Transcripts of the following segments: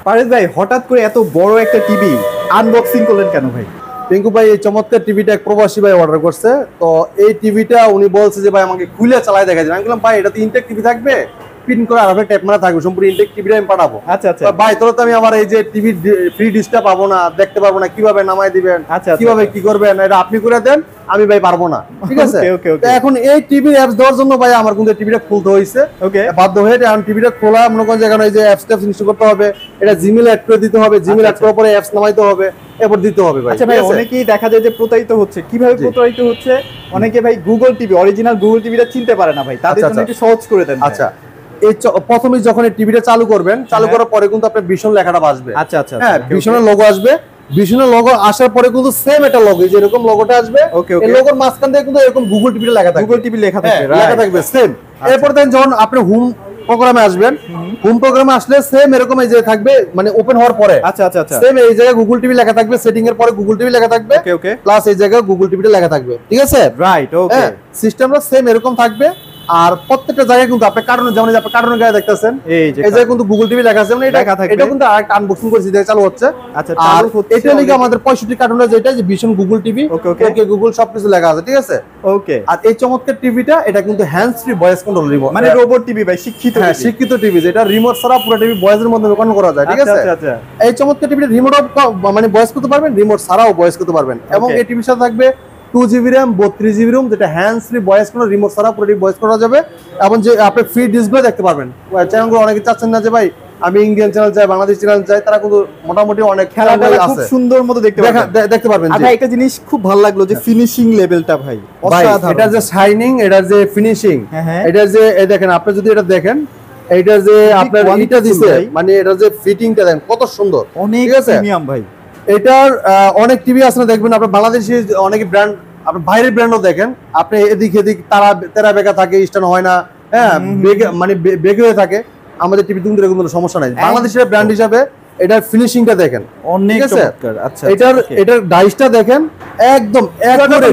পারেশ ভাই হঠাৎ করে এত বড় একটা টিভি আনবক্সিং করলেন কেন ভাই? পিঙ্কু ভাই এই চমৎকার টিভিটা এক প্রবাসী ভাই অর্ডার করছে। তো এই টিভিটা উনি বলছে যে ভাই আমাকে খুলে চালায় দেখা যায়। আমি বললাম ভাই এটা তো ইনটেক টিভি থাকবে, পিন করে আরো ট্যাপ মারা থাকবে, সম্পূর্ণ ইনটেক টিভিটা আমি পাঠাবো। আচ্ছা আচ্ছা ভাই তোরা তো আমি আমার এই যে টিভি ফ্রি ডিশটা পাবো না, দেখতে পারবো না, কিভাবে নামাই দিবেন, কিভাবে কি করবেন, এটা আপনি করে দেন, আমি ভাই পারবো না। ঠিক আছে, এখন এই টিভি অ্যাপস দেওয়ার জন্য ভাই আমার কিন্তু টিভিটা খুলতে হয়েছে, বাধ্য হয়ে এখন টিভিটা খোলা মনে করেন যে এখন এই যে অ্যাপস ট্যাপস ইনস্টল করতে হবে, এটা জিমেল অ্যাড করে দিতে হবে, জিমেল অ্যাড করার পরে অ্যাপস নামাইতে হবে, এরপর দিতে হবে ভাই। আচ্ছা ভাই অনেকেই দেখা যায় যে প্রতারিত হচ্ছে, কিভাবে প্রতারিত হচ্ছে? অনেকে ভাই গুগল টিভি অরিজিনাল গুগল টিভিটা চিনতে পারে না ভাই, তাদের জন্য একটু সহজ করে দেন। আচ্ছা এই প্রথমে যখন এই টিভিটা চালু করবেন, চালু করার পরে কিন্তু আপনার ভীষণ লেখাটা আসবে। আচ্ছা আচ্ছা হ্যাঁ, ভীষণের লোগো আসবে। ভীষণের লোগো আসার পরে কিন্তু সেম একটা লোগো, যে এরকম লোগোটা আসবে, এই লোগোর মাঝখান দিয়ে কিন্তু এরকম গুগল টিভিটা লেখা থাকবে, গুগল টিভি লেখা থাকবে, লেখা থাকবে সেম। এরপর দেন যখন আপনি হোম প্রোগ্রামে আসবেন, হোম প্রোগ্রামে আসলে সেম এরকম এই যে থাকবে, মানে ওপেন হওয়ার পরে আচ্ছা আচ্ছা আচ্ছা সেম এই জায়গায় গুগল টিভি লেখা থাকবে, সেটিং এর পরে গুগল টিভি লেখা থাকবে, ওকে ওকে, প্লাস এই জায়গায় গুগল টিভিটা লেখা থাকবে। ঠিক আছে, রাইট, ওকে। সিস্টেমটা সেম এরকম থাকবে। আর প্রত্যেকটা জায়গায় কিন্তু আপনি কার্টুনে, যেমন আপনি কার্টুনের গায়ে দেখতেছেন এই জায়গায় কিন্তু গুগল টিভি লেখা আছে, মানে এটা কিন্তু আরেকটা আনবক্সিং করেছি, দেখে চালু হচ্ছে। আচ্ছা, আর এটা লিখে আমাদের 65 কার্টুনের যেটা যে ভীষণ গুগল টিভি, ওকে গুগল সবকিছু লেখা আছে। ঠিক আছে, ওকে। আর এই চমৎকার টিভিটা এটা কিন্তু hands free voice control remote, মানে রোবট টিভি ভাই, শিক্ষিত, হ্যাঁ শিক্ষিত টিভি, যেটা রিমোট ছাড়া পুরো টিভি ভয়েসের মাধ্যমে কন্ট্রোল করা যায়। ঠিক আছে, আচ্ছা আচ্ছা, এই চমৎকার টিভিটা রিমোট মানে ভয়েস করতে পারবেন, রিমোট ছাড়াও ভয়েস করতে পারবেন। এবং এই টিভির সাথে থাকবে 2GB RAM 32GB ROM, যেটা হ্যান্ডস ফ্রি ভয়েস কোনো রিমোট ছাড়া পুরো ভয়েস করা যাবে। এবং যে আপনি ফ্রি ডিসপ্লে দেখতে পারবেন। চ্যানেলগুলো অনেকে চাচ্ছেন না যে ভাই আমি ইন্ডিয়ান চ্যানেল চাই, বাংলাদেশ চ্যানেল চাই, তারা কিন্তু মোটামুটি অনেক খেলাটা খুব সুন্দর মতো দেখতে পারবেন। আচ্ছা একটা জিনিস খুব ভালো লাগলো যে ফিনিশিং লেভেলটা ভাই অসাধারণ, এটা যে শাইনিং, এটা যে ফিনিশিং, এটা যে এই দেখেন, আপনি যদি এটা দেখেন, এইটা যে আপনার এটা দিছে, মানে এটা যে ফিটিংটা দেখেন কত সুন্দর, অনেক প্রিমিয়াম ভাই। এটার অনেক টিভি আছে দেখবেন আপনার বাংলাদেশি অনেক ব্র্যান্ড, আপনি বাইরের ব্র্যান্ডও দেখেন, আপনি এদিক এদিক তেরা বেকা থাকে, স্ট্যান্ড হয় না, হ্যাঁ মানে বেগে হয়ে থাকে। আমাদের টিভি কিন্তু এরকম কোনো সমস্যা নাই। বাংলাদেশের ব্র্যান্ড হিসাবে এটার ফিনিশিংটা দেখেন অনেক চমৎকার। আচ্ছা এটার ডাইসটা দেখেন একদম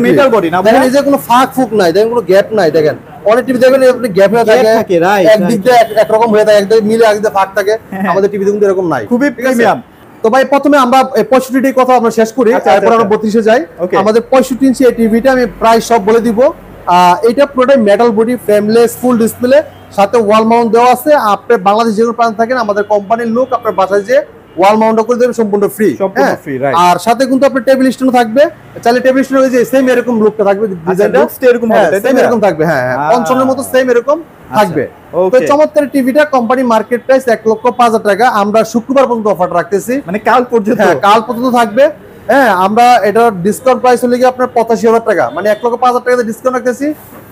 মেটাল বডি না, দেখেন এই যে কোনো ফাঁক ফুক নাই, দেখেন কোনো গ্যাপ নাই। দেখেন অনেক টিভি দেখবেন আপনি গ্যাপ হয়ে থাকে, একদিক দিয়ে একরকম হয়ে থাকে, একদিকে মিলে একদিকে ফাঁক থাকে। আমাদের টিভিতে কিন্তু এরকম নাই, খুবই প্রিমিয়াম। তো ভাই প্রথমে আমরা 65 কথা আমরা শেষ করি, তারপর আমরা 32 যাই। আমাদের 65 ইঞ্চি এই টিভিটা আমি প্রায় সব বলে দিব। এটা পুরোটাই metal body, frameless, full display, সাথে ওয়াল মাউন্ট দেওয়া আছে। আপনি বাংলাদেশ যে কোনো প্রান্ত থাকেন, আমাদের কোম্পানির লোক আপনার বাসায় যে ওয়াল মাউন্ট করে দেবে সম্পূর্ণ ফ্রি। আর সাথে কিন্তু আপনার টেবিল স্ট্যান্ড থাকবে, চাইলে টেবিল স্ট্যান্ড হয়ে যে সেম এরকম লুকটা থাকবে, ডিজাইনটা এরকম হবে, সেম এরকম থাকবে। হ্যাঁ পঞ্চমের মতো সেম এরকম থাকবে। তো চমৎকার টিভিটা কোম্পানি মার্কেট প্রাইস 1,05,000 টাকা। আমরা শুক্রবার পর্যন্ত অফার রাখতেছি, মানে কাল পর্যন্ত। হ্যাঁ কাল পর্যন্ত থাকবে। হ্যাঁ আমরা এটার ডিসকাউন্ট প্রাইস হলে গিয়ে আপনার 85,000 টাকা, মানে 1,05,000 টাকাতে ডিসকাউন্ট রাখতেছি।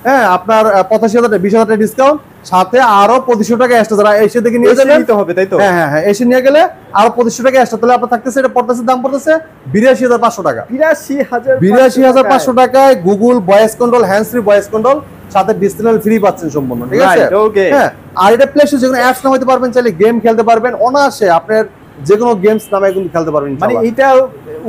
হ্যাঁ আপনার 85,000 টাকা, 20,000 টাকা ডিসকাউন্ট, সাথে আরো 2500 টাকা এক্সট্রা, যারা এসে দেখে নিয়ে যাবেন নিতে হবে, তাই তো? হ্যাঁ হ্যাঁ এসে নিয়ে গেলে আরো 2500 টাকা এক্সট্রা, তাহলে আপনার থাকতেছে, এটা পড়তেছে, দাম পড়তেছে 82,500 টাকা। 82,500 টাকায় Google voice control, hands free voice control, সাথে ডিসপ্লে ফ্রি পাচ্ছেন সম্পূর্ণ। ঠিক আছে, হ্যাঁ আর এটা প্লে স্টোর যেকোনো অ্যাপস নামাইতে পারবেন, চাইলে গেম খেলতে পারবেন অনায়াসে, আপনার যে কোনো গেমস নামায় কিন্তু খেলতে পারবেন। মানে এটা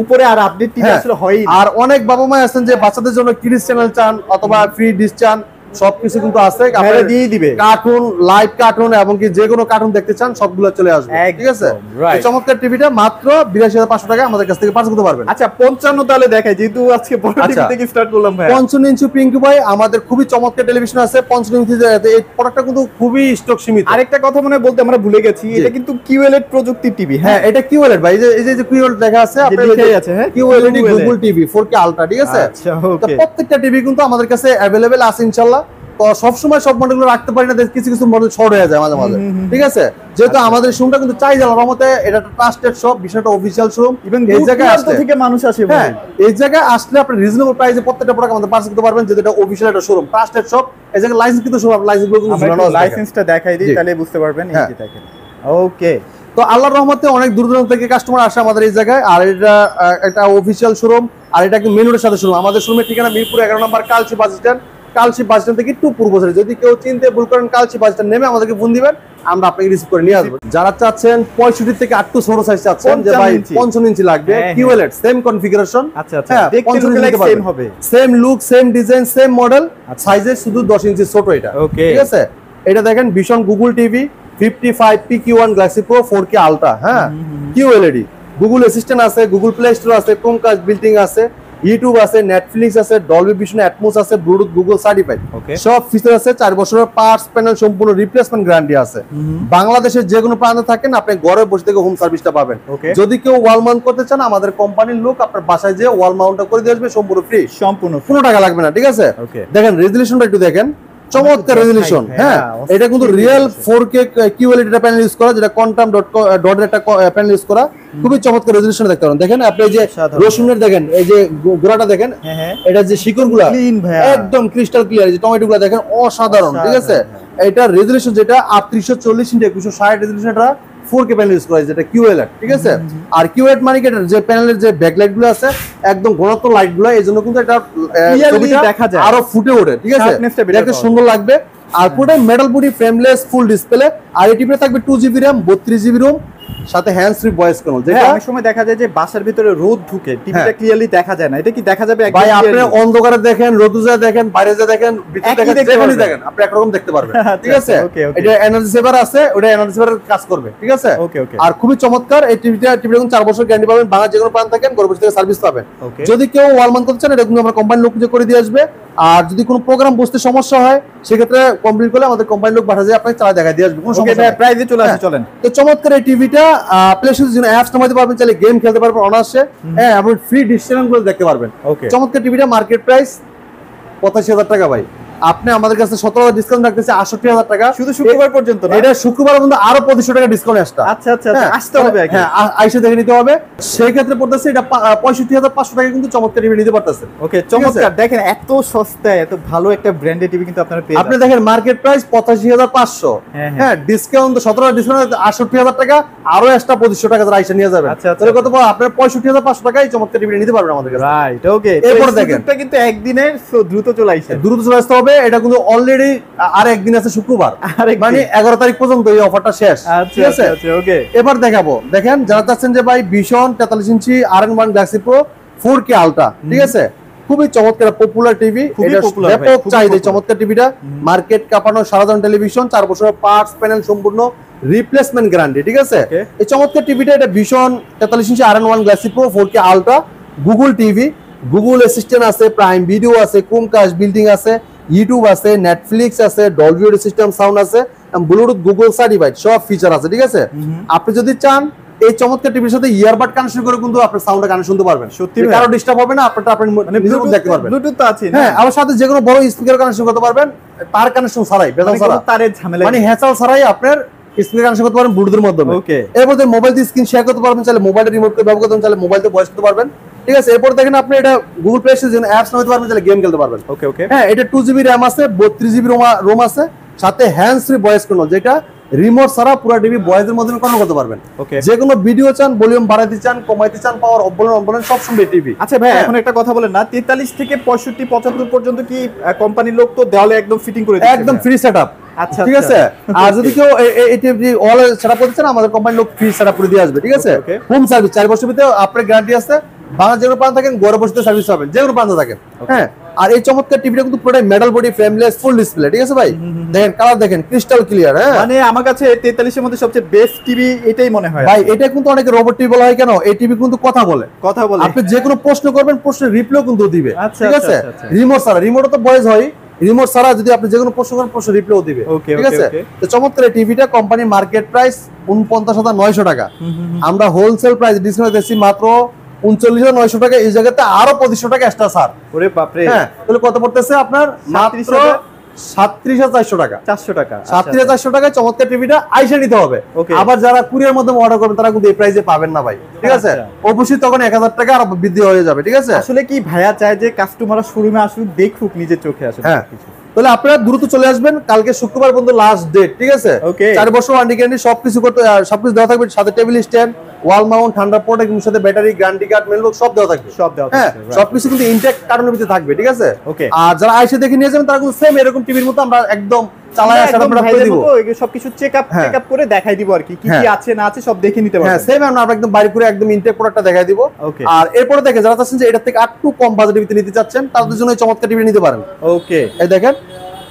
উপরে আর আপডেট টিভি আসলে হয়। আর অনেক বাবা মা আছেন যে বাচ্চাদের জন্য কিডস চ্যানেল চান অথবা ফ্রি ডিশ চান, সবকিছু কিন্তু আছে, আপনারা দিয়ে দিবে। কার্টুন, লাইভ কার্টুন এবং কি যে কোনো কার্টুন দেখতে চান সবগুলো চলে আসবে। ঠিক আছে, এই চমৎকার টিভিটা মাত্র 82,500 টাকা আমাদের কাছ থেকে পারচেজ করতে পারবেন। আচ্ছা 55 তাহলে দেখাই, যেহেতু আজকে বড় টিভি থেকে স্টার্ট করলাম ভাই। 55 ইঞ্চি পিঙ্কু ভাই আমাদের খুবই চমৎকার টেলিভিশন আছে 55 ইঞ্চি। এই প্রোডাক্টটা কিন্তু খুবই স্টক সীমিত। আরেকটা কথা মনে বলতে আমরা ভুলে গেছি, এটা কিন্তু কিউএলইডি প্রযুক্তির টিভি। হ্যাঁ এটা কিউএলইডি ভাই, এই যে কিউএলইডি লেখা আছে, আপনাদের লেখাই আছে। হ্যাঁ QLED Google TV 4K ultra. ঠিক আছে, আচ্ছা তো প্রত্যেকটা টিভি কিন্তু আমাদের কাছে अवेलेबल আছে ইনশাআল্লাহ। তো সবসময় সব মডেলগুলো রাখতে পারি না, কিছু কিছু মডেল শর্ট হয়ে যায় মাঝে মাঝে। ঠিক আছে, যেহেতু আমাদের শোরুমটা কিন্তু চাই জানার মতে এটা ট্রাস্টেড শপ, বিষয়টা অফিশিয়াল শোরুম, এই জায়গায় আসতে থেকে মানুষ আসে। হ্যাঁ এই জায়গায় আসলে আপনি রিজনেবল প্রাইসে প্রত্যেকটা প্রোডাক্ট আমাদের পারচেজ করতে পারবেন, যেটা অফিশিয়াল একটা শোরুম, ট্রাস্টেড শপ। এই জায়গায় লাইসেন্স কিন্তু শোরুম, লাইসেন্সগুলো কিন্তু ঝুলানো আছে। লাইসেন্সটা দেখাই দিই তাহলে বুঝতে পারবেন। এই যে দেখেন, ওকে। তো আল্লাহর রহমতে অনেক দূর দূরান্ত থেকে কাস্টমার আসে আমাদের এই জায়গায়। আর এটা একটা অফিশিয়াল শোরুম, আর এটা কি মেন রোডের সাথে শোরুম। আমাদের শোরুমের ঠিকানা Mirpur 11 number Kalshi bus stand. Kalshi bus stand থেকে একটু পূর্ব সাইডে, যদি কেউ চিনতে ভুল করেন কালচি বাস স্ট্যান্ড নেমে আমাদেরকে ফোন দিবেন, আমরা আপনাকে রিসিভ করে নিয়ে আসবো। যারা চাচ্ছেন 65 থেকে 8 ছোট সাইজ চাচ্ছেন, যে ভাই 55 ইঞ্চি লাগবে, কিউএলইডি সেম কনফিগারেশন। আচ্ছা আচ্ছা, দেখতে সেম হবে, same look, same design, same model, সাইজে শুধু 10 ইঞ্চি ছোট এটা। ঠিক আছে, এটা দেখেন ভীষণ Google TV, 55 PQ1 Galaxy Pro 4K Ultra, হ্যাঁ, QLED, গুগল অ্যাসিস্ট্যান্ট আছে, গুগল প্লে স্টোর আছে, ক্রোমকাস্ট বিল্টিং আছে, ইউটিউব আছে, নেটফ্লিক্স আছে, ডলবি ভিশন অ্যাটমস আছে, ব্লুটুথ গুগল সার্টিফাইড, সব ফিচার আছে। 4 বছরের পার্টস প্যানেল সম্পূর্ণ রিপ্লেসমেন্ট গ্যারান্টি আছে। বাংলাদেশের যে কোনো প্রান্তে থাকেন আপনি ঘরে বসে থেকে হোম সার্ভিসটা পাবেন। যদি কেউ ওয়াল মাউন্ট করতে চান আমাদের কোম্পানির লোক আপনার বাসায় যেয়ে ওয়াল মাউন্টটা করে দিয়ে আসবে সম্পূর্ণ ফ্রি, সম্পূর্ণ কোনো টাকা লাগবে না, ঠিক আছে? দেখেন রেজুলেশনটা একটু দেখেন, চমৎকার রেজুলেশন, হ্যাঁ, এটা কিন্তু real 4K QLED panel use করা, যেটা কোয়ান্টাম ডট একটা প্যানেল ইউজ করা, খুবই চমৎকার রেজুলেশন দেখতে পারেন। দেখেন আপনি যে রসুনের দেখেন, এই যে গোড়াটা দেখেন, এটা যে শিকড়গুলা একদম ক্রিস্টাল ক্লিয়ার, যে টমেটোগুলা দেখেন অসাধারণ, ঠিক আছে? এটা রেজুলেশন যেটা 3840x2160 রেজুলেশন, এটা 4K প্যানেল ইউজ করা, যেটা QLED, ঠিক আছে? আর QLED মানে কি, যে প্যানেলের যে ব্যাকলাইট গুলো আছে একদম ঘনত্ব লাইট গুলো, এইজন্য কিন্তু এটা দেখা যায়, আরো ফুটে ওঠে, ঠিক আছে? দেখতে সুন্দর লাগবে। আর পুরোটাই metal body, frameless, full display. আর এই টিভিতে থাকবে 2GB RAM, 32GB ROM, সাথে হ্যান্ডস ফ্রি ভয়েস কন্ট্রোল। যেটা অনেক সময় দেখা যায় যে বাসার ভিতরে রোদ ঢুকে টিভিটা ক্লিয়ারলি দেখা যায় না, এটা কি দেখা যাবে? ভাই আপনি অন্ধকারে দেখেন, রোদে যা দেখেন, বাইরে যা দেখেন, ভিতরে দেখেন, যেখানেই দেখেন আপনি একরকম দেখতে পারবেন, ঠিক আছে? এটা এনার্জি সেভার আছে, ওটা এনার্জি সেভারের কাজ করবে, ঠিক আছে? আর খুবই চমৎকার এই টিভিটা 4 বছর গ্যারান্টি পাবেন, বাংলা যে কোনো প্রান্ত থাকেন ঘরে বসে থেকে সার্ভিস পাবেন। যদি কেউ ওয়াল মাউন্ট করতে চান এটা কিন্তু আমরা কোম্পানির লোক করে দিয়ে আসবে। আর যদি কোনো প্রোগ্রাম বুঝতে সমস্যা হয় সেক্ষেত্রে কমপ্লিট করলে আমাদের কোম্পানির লোক পাঠা যায়, আপনাকে চালা দেখা দিয়ে আসবে, কোনো সমস্যা নেই। প্রাইসে চলে আসে, চলেন। তো চমৎকার এই টিভিটা প্লে স্টোরের জন্য অ্যাপস নামাতে পারবেন, চাইলে গেম খেলতে পারবেন অনায়াসে, হ্যাঁ, আপনি ফ্রি ডিশ চ্যানেলগুলো দেখতে পারবেন। চমৎকার টিভিটা মার্কেট প্রাইস 85,000 টাকা। ভাই আপনি আমাদের কাছে 17,000 ডিসকাউন্ট রাখতেছে 68,000 টাকা, শুধু শুক্রবার পর্যন্ত। এটা শুক্রবার পর্যন্ত আরো 2500 টাকা ডিসকাউন্ট আসছে। আচ্ছা আচ্ছা, আসতে হবে, হ্যাঁ, আইসা দেখে নিতে হবে। সেই ক্ষেত্রে পড়তেছে এটা 65,500 টাকা, কিন্তু চমৎকার টিভি নিতে পারতেছেন। ওকে, চমৎকার। দেখেন এত সস্তায় এত ভালো একটা ব্র্যান্ডের টিভি কিন্তু আপনারা পেয়ে যাবেন। আপনি দেখেন মার্কেট প্রাইস 85,500, হ্যাঁ, ডিসকাউন্ট 17 ডিসকাউন্ট 68,000 টাকা, আরো এক্সট্রা 2500 টাকা যারা আইসা নিয়ে যাবেন। তাহলে কত পাবো? আপনারা 65,500 টাকায় চমৎকার টিভি নিতে পারবেন আমাদের কাছে। রাইট, ওকে। এরপর দেখেন এটা কিন্তু একদিনে দ্রুত চলে আসে, দ্রুত চলে আসতে হবে। এটা কিন্তু অলরেডি আর একদিন আছে, শুক্রবার, মানে 11 তারিখ পর্যন্ত এই অফারটা শেষ, ঠিক আছে? ওকে, এবার দেখাবো। দেখেন যারা চাচ্ছেন যে ভাই ভীষণ 43 ইঞ্চি RN1 Galaxy Pro 4K Ultra, ঠিক আছে, খুবই চমৎকার পপুলার টিভি, এটা ব্যাপক চাহিদা চমৎকার টিভিটা, মার্কেট কাঁপানো সাধারণ টেলিভিশন, 4 বছরের পার্টস প্যানেল সম্পূর্ণ রিপ্লেসমেন্ট গ্যারান্টি, ঠিক আছে? এই চমৎকার টিভিটা এটা ভীষণ 43 ইঞ্চি RN1 Galaxy Pro 4K Ultra, Google TV, Google assistant আছে, প্রাইম ভিডিও আছে, ক্রোমকাস্ট বিল্ডিং আছে, ইউটিউব আছে, নেটফ্লিক্স আছে, ডলবি অডিও সিস্টেম সাউন্ড আছে, ব্লুটুথ গুগল সার্টিফাইড, সব ফিচার আছে, ঠিক আছে? আপনি যদি চান এই চমৎকার টিভির সাথে ইয়ারবাড কানেকশন করে কিন্তু আপনি সাউন্ডটা কানেকশন শুনতে পারবেন, সত্যি কারো ডিস্টার্ব হবে না, আপনারা আপনি নিজের মতো দেখতে পারবেন। ব্লুটুথ তো আছে, হ্যাঁ, আবার সাথে যে কোনো বড় স্পিকার কানেকশন করতে পারবেন, তার কানেকশন ছাড়াই, বেজাল ছাড়া, তারের ঝামেলা মানে হ্যাচাল ছাড়াই আপনার স্পিকার কানেকশন করতে পারবেন ব্লুটুথের মাধ্যমে। ওকে, এরপর মোবাইল দিয়ে স্ক্রিন শেয়ার করতে পারবেন, চাইলে মোবাইলের রিমোট করে ব্যবহার করতে চাইলে মোবাইল দিয়ে ভয়েস করতে পারবেন, ঠিক আছে? এরপর দেখেন আপনি এটা গুগল প্লে স্টোরে জন্য অ্যাপস নামাতে পারবেন, চাইলে গেম খেলতে পারবেন। ওকে ওকে, হ্যাঁ, এটা 2GB RAM আছে, 32GB ROM আছে, সাথে হ্যান্ডস ফ্রি ভয়েস কন্ট্রোল, যেটা রিমোট ছাড়া পুরো টিভি ভয়েসের মাধ্যমে কন্ট্রোল করতে পারবেন। যে কোনো ভিডিও চান, ভলিউম বাড়াইতে চান, কমাইতে চান, পাওয়ার অফ বলেন সব সময় টিভি। আচ্ছা ভাই, এখন একটা কথা বলেন না, 43 থেকে 65 75 পর্যন্ত কি কোম্পানির লোক তো দেওয়ালে একদম ফিটিং করে দিচ্ছে? একদম ফ্রি সেটআপ, আচ্ছা, ঠিক আছে? আর যদি কেউ এই টিভি অল সেটআপ করতে চান আমাদের কোম্পানির লোক ফ্রি সেটআপ করে দিয়ে আসবে, ঠিক আছে? হোম সার্ভিস 4 বছর ভিতরে আপনার গ্যারান্টি আছে, বাংলা যে কোনো প্রান্ত থাকেন ঘরে বসে সার্ভিস পাবেন, যে কোনো প্রান্ত থাকেন। হ্যাঁ, আর এই চমৎকার টিভিটা কিন্তু পুরোটাই metal body, frameless, full display, ঠিক আছে ভাই? দেখেন কালার দেখেন ক্রিস্টাল ক্লিয়ার। হ্যাঁ, মানে আমার কাছে 43 এর মধ্যে সবচেয়ে বেস্ট টিভি এটাই মনে হয় ভাই। এটা কিন্তু অনেকে রোবট টিভি বলা হয়, কেন? এই টিভি কিন্তু কথা বলে, আপনি যে কোনো প্রশ্ন করবেন প্রশ্নের রিপ্লাই কিন্তু দিবে, ঠিক আছে? রিমোট ছাড়া, রিমোটও তো ভয়েস হয়, রিমোট ছাড়া যদি আপনি যে কোনো প্রশ্ন করেন প্রশ্ন রিপ্লাই দিবে, ঠিক আছে? তো চমৎকার এই টিভিটা কোম্পানি মার্কেট প্রাইস 49,900 টাকা, আমরা হোলসেল প্রাইস ডিসকাউন্ট দিচ্ছি মাত্র 39,900 টাকা। এই জায়গাতে আরো 2500 টাকা এক্সট্রা স্যার। ওরে বাপ রে! হ্যাঁ, তাহলে কত পড়তেছে আপনার? মাত্র 37,400 টাকা, 400 টাকা, 37,400 টাকায় চমৎকার টিভিটা আইসা নিতে হবে। আবার যারা কুরিয়ার মাধ্যমে অর্ডার করবেন তারা কিন্তু এই প্রাইসে পাবেন না ভাই, ঠিক আছে? অবশ্যই তখন 1,000 টাকা আর বৃদ্ধি হয়ে যাবে, ঠিক আছে? আসলে কি ভাইয়া চায় যে কাস্টমাররা শোরুমে আসুক, দেখুক, নিজের চোখে আসুক। হ্যাঁ, তাহলে আপনারা দ্রুত চলে আসবেন, কালকে শুক্রবার পর্যন্ত লাস্ট ডেট, ঠিক আছে? 4 বছর ওয়ারেন্টি গ্যারান্টি, সবকিছু দেওয়া থাকবে, সাথে টেবিল স্ট্যান্ড, ওয়াল মাউন্ট, ঠান্ডা প্রোটেক্ট, সাথে ব্যাটারি, গ্যারান্টি কার্ড, মেলবক সব দেওয়া থাকবে, হ্যাঁ, সবকিছু কিন্তু ইনটেক কার্টনের ভিতরে থাকবে, ঠিক আছে? আর যারা আইসে দেখে নিয়ে যাবেন তারা কিন্তু সেম এরকম টিভির মতো আমরা একদম চালায় সেটআপ করে দিব, সবকিছু চেকআপ করে দেখাই দিব আর কি কি আছে না আছে সব দেখে নিতে পারবেন। হ্যাঁ, সেম আমরা একদম বাইরে করে একদম ইনটেক প্রোডাক্টটা দেখাই দিব। আর এরপরে দেখে যারা চাচ্ছেন যে এটা থেকে একটু কম বাজেটের ভিতরে নিতে চাচ্ছেন তাদের জন্য এই চমৎকার টিভি নিতে পারেন। ওকে, এই দেখেন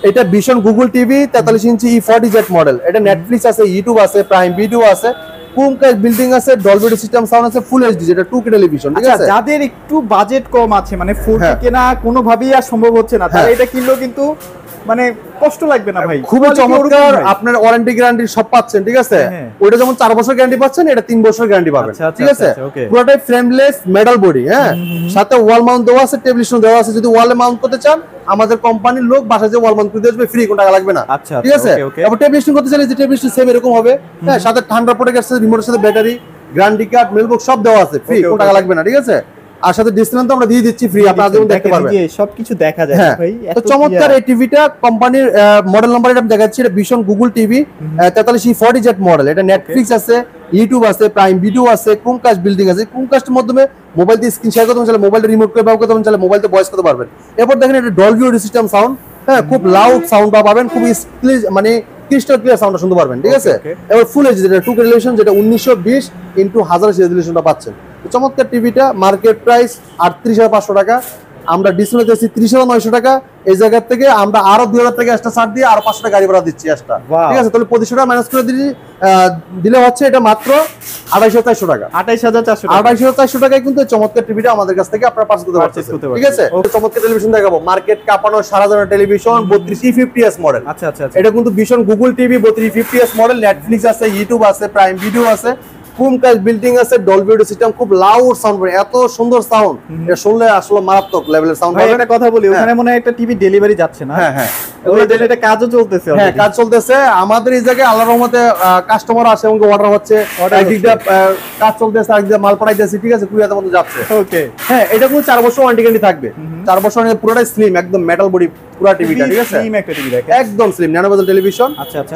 এটা ভিশন গুগল টিভি 43 ইঞ্চি E40Z মডেল। এটা নেটফ্লিক্স আছে, ইউটিউব আছে, প্রাইম ভিডিও আছে, কুমকাজ বিল্ডিং আছে, ডলবি সিস্টেম সাউন্ড আছে, ফুল এইচডি যেটা 2K টেলিভিশন, ঠিক আছে? যাদের একটু বাজেট কম আছে, মানে 4K কেনা কোনোভাবেই আর সম্ভব হচ্ছে না, তারা এটা কিনলেও কিন্তু মানে কষ্ট লাগবে না ভাই, খুবই চমৎকার। আপনার ওয়ারেন্টি গ্যারান্টি সব পাচ্ছেন, ঠিক আছে? ওটা যেমন 4 বছর গ্যারান্টি পাচ্ছেন, এটা 3 বছর গ্যারান্টি পাবেন, ঠিক আছে? পুরোটাই ফ্রেমলেস মেটাল বডি, হ্যাঁ, সাথে ওয়াল মাউন্ট দেওয়া আছে, টেলিভিশন দেওয়া আছে। যদি ওয়ালে মাউন্ট করতে চান, আমাদের কোম্পানির লোক বাসায় যে ওয়াল মাউন্ট করে দেবে, ফ্রি, কোনো টাকা লাগবে না, ঠিক আছে? আবার টেলিভিশন করতে চাইলে যে টেলিভিশন সেম এরকম হবে, হ্যাঁ, সাথে ঠান্ডা প্রোটেক্ট আছে, রিমোটের সাথে ব্যাটারি, গ্যারান্টি কার্ড, মেলবক্স সব দেওয়া আছে, ফ্রি, কোনো টাকা লাগবে না, ঠিক আছে? আর সাথে ডিসকাউন্ট তো আমরা দিয়ে দিচ্ছি ফ্রি, আপনারা যেমন দেখতে পারবেন, সবকিছু দেখা যায় ভাই। তো চমৎকার এই টিভিটা, কোম্পানির মডেল নাম্বার এটা দেখাচ্ছি, এটা vision Google TV 43E40Z model. এটা নেটফ্লিক্স আছে, ইউটিউব আছে, প্রাইম ভিডিও আছে, ক্রোমকাস্ট বিল্ডিং আছে। ক্রোমকাস্টের মাধ্যমে মোবাইল দিয়ে স্ক্রিন শেয়ার করতে পারবেন, মোবাইলটা রিমোট করে ব্যবহার করতে পারবেন, চাইলে মোবাইলতে ভয়েস করতে পারবেন। এরপর দেখেন এটা ডলবি অডিও সিস্টেম সাউন্ড, হ্যাঁ, খুব লাউড সাউন্ড পাবেন, খুব মানে ক্রিস্টাল ক্লিয়ার সাউন্ডটা শুনতে পারবেন, ঠিক আছে? এবার ফুল এইচডি যেটা 2K টেলিভিশন, যেটা 1920x1000 রেজোলিউশনটা পাচ্ছেন। চমৎকার টিভিটা, মার্কেট প্রাইস 38,500 টাকা, আমরা ডিসপ্লে দিচ্ছি 30,900 টাকা। এই জায়গা থেকে আমরা আরো 2,000 টাকা এক্সট্রা ছাড় দিয়ে আরো 500 টাকা গাড়ি ভাড়া দিচ্ছি এক্সট্রা, ঠিক আছে? তাহলে 2500 টাকা মাইনাস করে দিলে হচ্ছে এটা মাত্র 28,400 টাকা। 28,400 টাকায় কিন্তু চমৎকার টিভিটা আমাদের কাছ থেকে আপনারা পারচেজ করতে পারছেন, ঠিক আছে? চমৎকার টেলিভিশন দেখাবো, মার্কেট কাঁপানো সারা জানা টেলিভিশন, 32E50S মডেল। আচ্ছা আচ্ছা, এটা কিন্তু vision Google TV 32E50S model, Netflix আছে, ইউটিউব আছে, প্রাইম ভিডিও আছে, কুমকাজ বিল্ডিং আছে, ডলবি অডিও সিস্টেম, খুব লাউড সাউন্ড, এত সুন্দর সাউন্ড, এটা শুনলে আসলে মারাত্মক লেভেলের সাউন্ড হবে। একটা কথা বলি, ওখানে মনে হয় একটা টিভি ডেলিভারি যাচ্ছে না? হ্যাঁ হ্যাঁ, এটা কাজও চলতেছে, হ্যাঁ, কাজ চলতেছে আমাদের এই জায়গায়, আল্লাহর রহমতে কাস্টমার আসে এবং অর্ডার হচ্ছে, একদিকটা কাজ চলতেছে, আরেকদিকে মাল পাঠাইতেছে, ঠিক আছে? কুরিয়ারের মধ্যে যাচ্ছে, ওকে। হ্যাঁ, এটা কিন্তু 4 বছর ওয়ারেন্টি গ্যারান্টি থাকবে, 4 বছর পুরোটাই স্লিম, একদম মেটাল বডি পুরো টিভিটা, ঠিক আছে? একদম স্লিম ন্যানো বেজেল টেলিভিশন।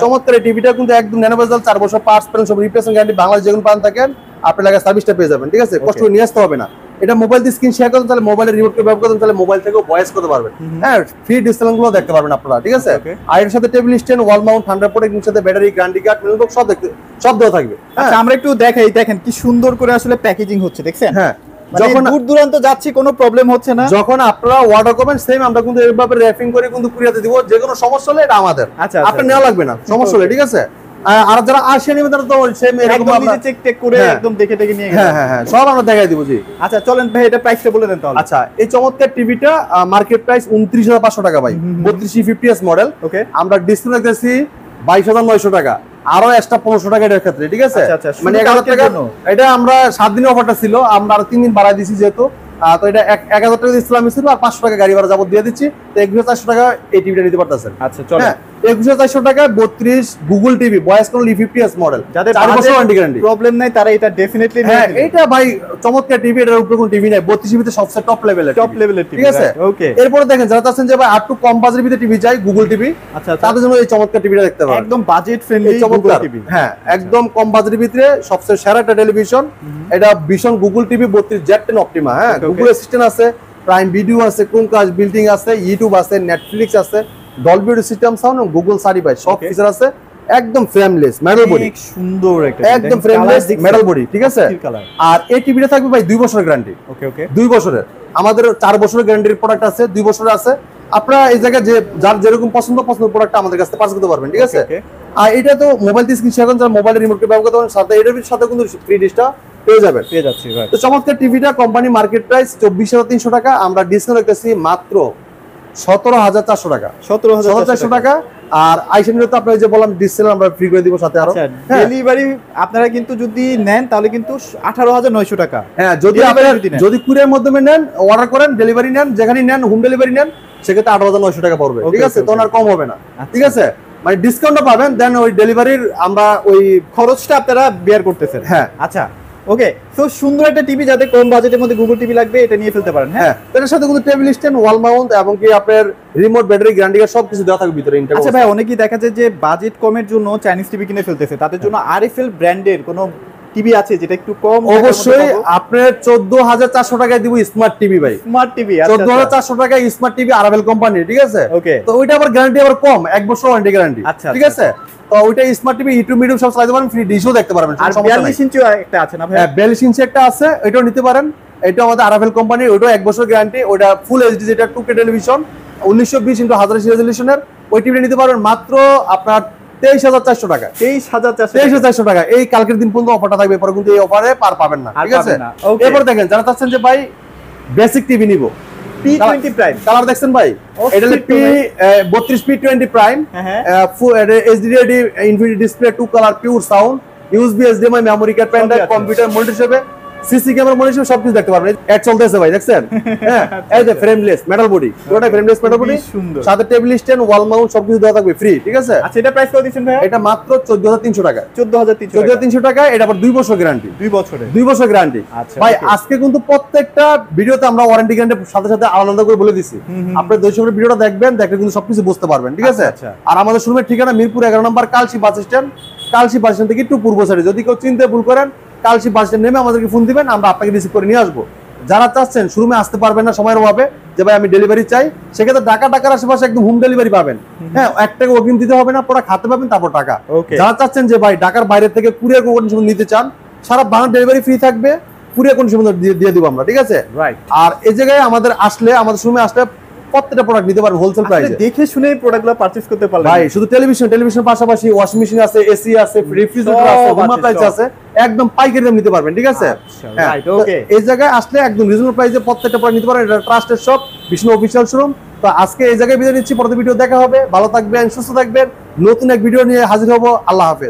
চমৎকার এই টিভিটা কিন্তু একদম ন্যানো বেজেল, 4 বছর পার্টস পেলেন, সব রিপ্লেসমেন্ট গ্যারান্টি, বাংলাদেশ যেগুলো পান থাকেন আপনার লাগে সার্ভিসটা পেয়ে যাবেন, ঠিক আছে? কষ্ট করে নিয়ে আসতে হবে না। এটা মোবাইল দিয়ে স্ক্রিন শেয়ার করতে, তাহলে মোবাইলের রিমোট করে ব্যবহার করতে, তাহলে মোবাইল থেকেও ভয়েস করতে পারবেন, হ্যাঁ, ফ্রি ডিসপ্লে গুলো দেখতে পারবেন আপনারা, ঠিক আছে? আর এর সাথে টেবিল স্ট্যান্ড, ওয়াল মাউন্ট, ঠান্ডা প্রোটেক্ট, এর সাথে ব্যাটারি, গ্যারান্টি কার্ড, মেলবক্স সব দেওয়া থাকবে। আচ্ছা, আমরা একটু দেখাই, দেখেন কি সুন্দর করে আসলে প্যাকেজিং হচ্ছে, দেখছেন? হ্যাঁ, যখন দূর দূরান্ত যাচ্ছি কোনো প্রবলেম হচ্ছে না, যখন আপনারা অর্ডার করবেন সেম আমরা কিন্তু এইভাবে র‍্যাপিং করে কিন্তু কুরিয়ারে দিব, যে কোনো সমস্যা হলে এটা আমাদের, আপনার নেওয়া লাগবে না, সমস্যা হলে, ঠিক আছে? আর যারা আসে নিবে তারা তো সেম এরকম আমরা চেক করে একদম দেখে নিয়ে গেলাম, হ্যাঁ হ্যাঁ, সব আমরা দেখাই দিব, জি। আচ্ছা, চলেন ভাই এটা প্রাইসটা বলে দেন তাহলে। আচ্ছা, এই চমৎকার টিভিটা মার্কেট প্রাইস 29,500 টাকা ভাই, 32E50S মডেল, ওকে। আমরা ডিসপ্লে দেখতেছি 22,900 টাকা, আরো এক্সট্রা 1500 টাকা এর ক্ষেত্রে, ঠিক আছে? মানে 1000 টাকা, এটা আমরা 7 দিনের অফারটা ছিল, আমরা আর 3 দিন বাড়াই দিয়েছি যেহেতু, তো এটা 1000 টাকা ইসলামী ছিল, আর 500 টাকা গাড়ি ভাড়া যাবত দিয়ে দিচ্ছি, তো 21,400 টাকা এই টিভিটা নিতে পারতেছেন। আচ্ছা, চলো। 21,400 টাকা 32 গুগল টিভি বয়েস কোন E50S মডেল, যাদের 4 বছর ওয়ারেন্টি গ্যারান্টি, প্রবলেম নাই, তারা এটা ডেফিনেটলি নিয়ে নেবে। এটা ভাই চমৎকার টিভি, এটার উপরে কোনো টিভি নাই, 32 জিবিতে সবচেয়ে টপ লেভেলের টিভি, ঠিক আছে? ওকে। এরপর দেখেন যারা চাচ্ছেন যে ভাই আর একটু কম বাজেটের ভিতরে টিভি চাই, গুগল টিভি, আচ্ছা, তাদের জন্য এই চমৎকার টিভিটা দেখতে পারেন, একদম বাজেট ফ্রেন্ডলি গুগল টিভি, হ্যাঁ, একদম কম বাজেটের ভিতরে সবচেয়ে সেরা একটা টেলিভিশন। এটা vision Google TV 32Z10 Optima, হ্যাঁ, গুগল অ্যাসিস্ট্যান্ট আছে, প্রাইম ভিডিও আছে, ক্রোমকাস্ট বিল্ডিং আছে, ইউটিউব আছে, নেটফ্লিক্স আছে, ডলবি অডিও সিস্টেম সাউন্ড এবং গুগল সার্টিফাইড সব ফিচার আছে, একদম ফ্রেমলেস মেটাল বডি, সুন্দর একটা একদম ফ্রেমলেস মেটাল বডি, ঠিক আছে? আর এই টিভিটা থাকবে ভাই 2 বছরের গ্যারান্টি, ওকে ওকে, 2 বছরের। আমাদের 4 বছরের গ্যারান্টির প্রোডাক্ট আছে, 2 বছরের আছে। আপনারা এই জায়গায় যে যার যেরকম পছন্দ প্রোডাক্ট আমাদের কাছে পারচেজ করতে পারবেন, ঠিক আছে? আর এটা তো মোবাইল দিয়ে স্ক্রিন শেয়ার করেন, যারা মোবাইলের রিমোট ব্যবহার করতে পারেন, সাথে এটার সাথে কিন্তু ফ্রি ডিশটা পেয়ে যাচ্ছি ভাই। তো চমৎকার টিভিটা কোম্পানি মার্কেট প্রাইস 24,300 টাকা, আমরা ডিসকাউন্ট রেখেছি মাত্র 17,400 টাকা, 17,400 টাকা। আর আইসা নিলে তো আপনারা যে বললাম ডিসপ্লে আমরা ফ্রি করে দিব সাথে আরো। ডেলিভারি আপনারা কিন্তু যদি নেন তাহলে কিন্তু 18,900 টাকা। হ্যাঁ, যদি কুরিয়ার মাধ্যমে নেন, অর্ডার করেন, ডেলিভারি নেন, যেখানে নেন হোম ডেলিভারি নেন, সেক্ষেত্রে 8,900 টাকা পড়বে, ঠিক আছে? তখন আর কম হবে না, ঠিক আছে? মানে ডিসকাউন্টটা পাবেন, দেন ওই ডেলিভারির আমরা ওই খরচটা আপনারা বেয়ার করতেছেন। হ্যাঁ, আচ্ছা, ওকে। সো সুন্দর একটা টিভি, যাতে কম বাজেটের মধ্যে গুগল টিভি লাগবে, এটা নিয়ে ফেলতে পারেন। হ্যাঁ, এর সাথে কিন্তু টেবিল স্ট্যান্ড, ওয়াল মাউন্ট এবং কি আপনার রিমোট, ব্যাটারি, গ্যারান্টি কার্ড সবকিছু দেওয়া থাকবে ভিতরে। আচ্ছা ভাই, অনেকেই দেখা যায় যে বাজেট কমের জন্য চাইনিজ টিভি কিনে ফেলতেছে, তাদের জন্য আরএফএল ব্র্যান্ডের কোনো টিভি আছে যেটা একটু কম? অবশ্যই, আপনার 14,400 টাকায় দিব স্মার্ট টিভি ভাই, স্মার্ট টিভি 14,400 টাকায় স্মার্ট টিভি আরএফএল কোম্পানি, ঠিক আছে? ওকে। তো ওইটা আবার গ্যারান্টি আবার কম, 1 বছর ওয়ারেন্টি গ্যারান্টি, ঠিক আছে? তো ওইটা স্মার্ট টিভি ইউটিউব মিডিয়াম সব চালাতে পারেন, ফ্রি ডিশও দেখতে পারবেন। আর 42 ইঞ্চি একটা আছে না ভাই? হ্যাঁ, 42 ইঞ্চি একটা আছে, এটাও নিতে পারেন। এটা আমাদের আরএফএল কোম্পানি, ওইটাও 1 বছর গ্যারান্টি, ওটা ফুল এইচডি যেটা 2K টেলিভিশন, 1920x1000 রেজোলিউশনের, ওই টিভিটা নিতে পারবেন মাত্র আপনার 23,400 টাকা। 23,400 টাকা। এই কালকের দিন পর্যন্ত অফারটা থাকবে, পরে কিন্তু এই অফারে পার পাবেন না, ঠিক আছে? এরপর দেখেন যারা চাচ্ছেন যে ভাই বেসিক টিভি নিব, P20 প্রাইম কালার দেখছেন ভাই, এটা হলো P32 P20 prime, HDD infinity display, 2 colour, pure sound, USB HDMI memory card, pen drive, computer monitor হিসেবে, সিসি ক্যামেরা মনিটর হিসেবে সবকিছু দেখতে পারবেন। অ্যাড চলতেছে ভাই, দেখছেন? হ্যাঁ, এই যে ফ্রেমলেস মেটাল বডি, পুরোটা ফ্রেমলেস মেটাল বডি, সাথে টেবিল স্ট্যান্ড, ওয়াল মাউন্ট সবকিছু দেওয়া থাকবে ফ্রি, ঠিক আছে? আচ্ছা, এটা প্রাইস কত দিচ্ছেন ভাই? এটা মাত্র 14,300 টাকা। 14,300 টাকা। এটা আবার 2 বছর গ্যারান্টি। 2 বছর গ্যারান্টি। ভাই আজকে কিন্তু প্রত্যেকটা ভিডিওতে আমরা ওয়ারেন্টি গ্যারান্টির সাথে সাথে আলাদা করে বলে দিছি। আপনি 200 করে ভিডিওটা দেখবেন, দেখলে কিন্তু সবকিছু বুঝতে পারবেন, ঠিক আছে? আর আমাদের শোরুমের ঠিকানা Mirpur 11 number Kalshi bus stand. Kalshi bus stand থেকে একটু পূর্ব সাইডে, যদি কেউ চিনতে ভুল করেন কালসি বাস স্ট্যান্ড নেমে আমাদেরকে ফোন দিবেন, আমরা আপনাকে রিসিভ করে নিয়ে আসবো। যারা চাচ্ছেন শোরুমে আসতে পারবেন না সময়ের অভাবে, যে ভাই আমি ডেলিভারি চাই, সেক্ষেত্রে ঢাকার আশেপাশে একদম হোম ডেলিভারি পাবেন। হ্যাঁ, 1 টাকা অগ্রিম দিতে হবে না, পুরো খাতে পাবেন, তারপর টাকা। যারা চাচ্ছেন যে ভাই ঢাকার বাইরে থেকে কুরিয়ার কন্ডিশন নিতে চান, সারা বাংলা ডেলিভারি ফ্রি থাকবে, কুরিয়ার কন্ডিশন দিয়ে দিব আমরা, ঠিক আছে? আর এই জায়গায় আমাদের আসলে, আমাদের শোরুমে আসলে প্রত্যেকটা প্রোডাক্ট নিতে পারবেন হোলসেল প্রাইসে, দেখে শুনে প্রোডাক্টগুলো পারচেজ করতে পারবেন ভাই। শুধু টেলিভিশন পাশাপাশি ওয়াশিং মেশিন আছে, এসি আছে, রেফ্রিজারেটর আছে, হোম অ্যাপ্লায়েন্স আছে, একদম পাইকারি দামে নিতে পারবেন, ঠিক আছে? এই জায়গায় আসলে একদম রিজনেবল প্রাইসে প্রত্যেকটা প্রোডাক্ট নিতে পারবেন। এটা trusted shop, Bishnu official showroom. তো আজকে এই জায়গায় বিদায় নিচ্ছি, পরবর্তী ভিডিও দেখা হবে। ভালো থাকবেন, সুস্থ থাকবেন, নতুন এক ভিডিও নিয়ে হাজির হব। আল্লাহ হাফেজ।